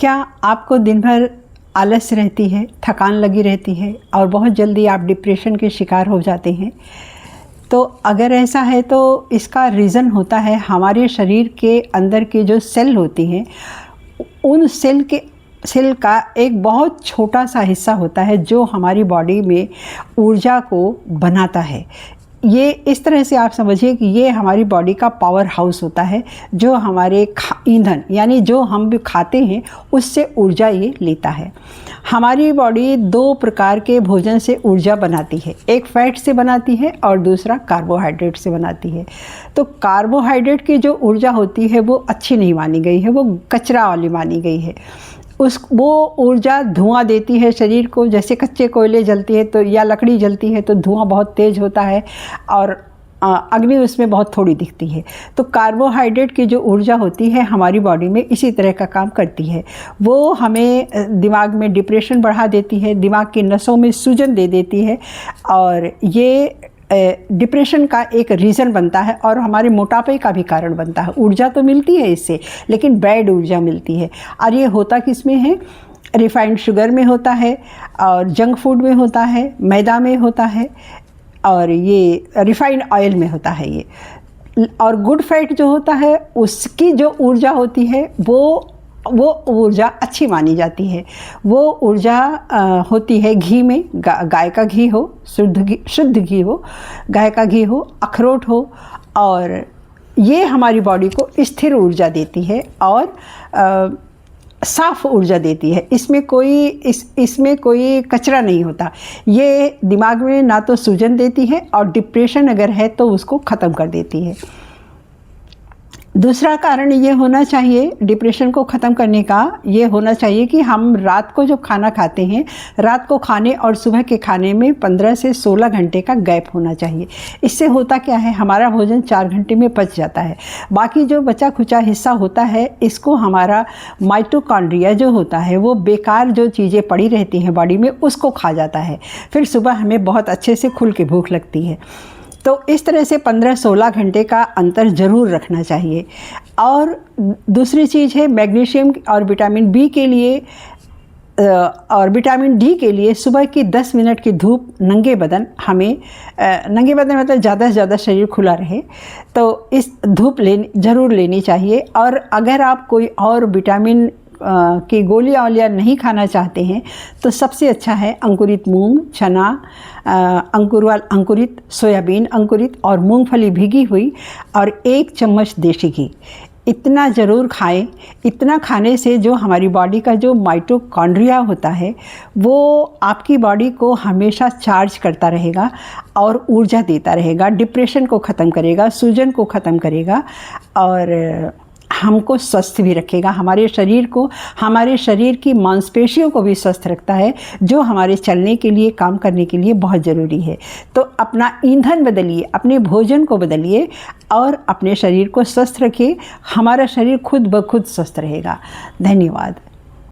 क्या आपको दिन भर आलस रहती है, थकान लगी रहती है और बहुत जल्दी आप डिप्रेशन के शिकार हो जाते हैं? तो अगर ऐसा है तो इसका रीज़न होता है हमारे शरीर के अंदर के जो सेल होती हैं, उन सेल का एक बहुत छोटा सा हिस्सा होता है जो हमारी बॉडी में ऊर्जा को बनाता है। ये इस तरह से आप समझिए कि ये हमारी बॉडी का पावर हाउस होता है, जो हमारे ईंधन यानी जो हम भी खाते हैं उससे ऊर्जा ये लेता है। हमारी बॉडी दो प्रकार के भोजन से ऊर्जा बनाती है, एक फैट से बनाती है और दूसरा कार्बोहाइड्रेट से बनाती है। तो कार्बोहाइड्रेट की जो ऊर्जा होती है वो अच्छी नहीं मानी गई है, वो कचरा वाली मानी गई है। वो ऊर्जा धुआं देती है शरीर को, जैसे कच्चे कोयले जलती है तो या लकड़ी जलती है तो धुआं बहुत तेज़ होता है और अग्नि उसमें बहुत थोड़ी दिखती है। तो कार्बोहाइड्रेट की जो ऊर्जा होती है हमारी बॉडी में इसी तरह का काम करती है। वो हमें दिमाग में डिप्रेशन बढ़ा देती है, दिमाग की नसों में सूजन दे देती है और ये डिप्रेशन का एक रीज़न बनता है और हमारे मोटापे का भी कारण बनता है। ऊर्जा तो मिलती है इससे, लेकिन बैड ऊर्जा मिलती है। और ये होता किस में है? रिफाइंड शुगर में होता है और जंक फूड में होता है, मैदा में होता है और ये रिफाइंड ऑयल में होता है ये। और गुड फैट जो होता है उसकी जो ऊर्जा होती है वो ऊर्जा अच्छी मानी जाती है। वो ऊर्जा होती है घी में, गाय का घी हो, शुद्ध घी हो, गाय का घी हो, अखरोट हो, और ये हमारी बॉडी को स्थिर ऊर्जा देती है और साफ ऊर्जा देती है। इसमें कोई कचरा नहीं होता। ये दिमाग में ना तो सूजन देती है और डिप्रेशन अगर है तो उसको ख़त्म कर देती है। दूसरा कारण ये होना चाहिए डिप्रेशन को ख़त्म करने का, ये होना चाहिए कि हम रात को जब खाना खाते हैं, रात को खाने और सुबह के खाने में 15 से 16 घंटे का गैप होना चाहिए। इससे होता क्या है, हमारा भोजन 4 घंटे में पच जाता है। बाकी जो बचा खुचा हिस्सा होता है इसको हमारा माइटोकॉन्ड्रिया जो होता है वो बेकार जो चीज़ें पड़ी रहती हैं बॉडी में उसको खा जाता है। फिर सुबह हमें बहुत अच्छे से खुल के भूख लगती है। तो इस तरह से 15-16 घंटे का अंतर ज़रूर रखना चाहिए। और दूसरी चीज़ है मैग्नीशियम और विटामिन बी के लिए और विटामिन डी के लिए सुबह की 10 मिनट की धूप नंगे बदन मतलब ज़्यादा से ज़्यादा शरीर खुला रहे, तो इस धूप ज़रूर लेनी चाहिए। और अगर आप कोई और विटामिन की गोलियाँ नहीं खाना चाहते हैं तो सबसे अच्छा है अंकुरित मूंग, चना, अंकुरित सोयाबीन, अंकुरित और मूंगफली भीगी हुई और 1 चम्मच देसी घी। इतना ज़रूर खाएं। इतना खाने से जो हमारी बॉडी का जो माइटोकॉन्ड्रिया होता है वो आपकी बॉडी को हमेशा चार्ज करता रहेगा और ऊर्जा देता रहेगा, डिप्रेशन को ख़त्म करेगा, सूजन को ख़त्म करेगा और हमको स्वस्थ भी रखेगा। हमारे शरीर की मांसपेशियों को भी स्वस्थ रखता है, जो हमारे चलने के लिए, काम करने के लिए बहुत ज़रूरी है। तो अपना ईंधन बदलिए, अपने भोजन को बदलिए और अपने शरीर को स्वस्थ रखिए। हमारा शरीर खुद ब खुद स्वस्थ रहेगा। धन्यवाद।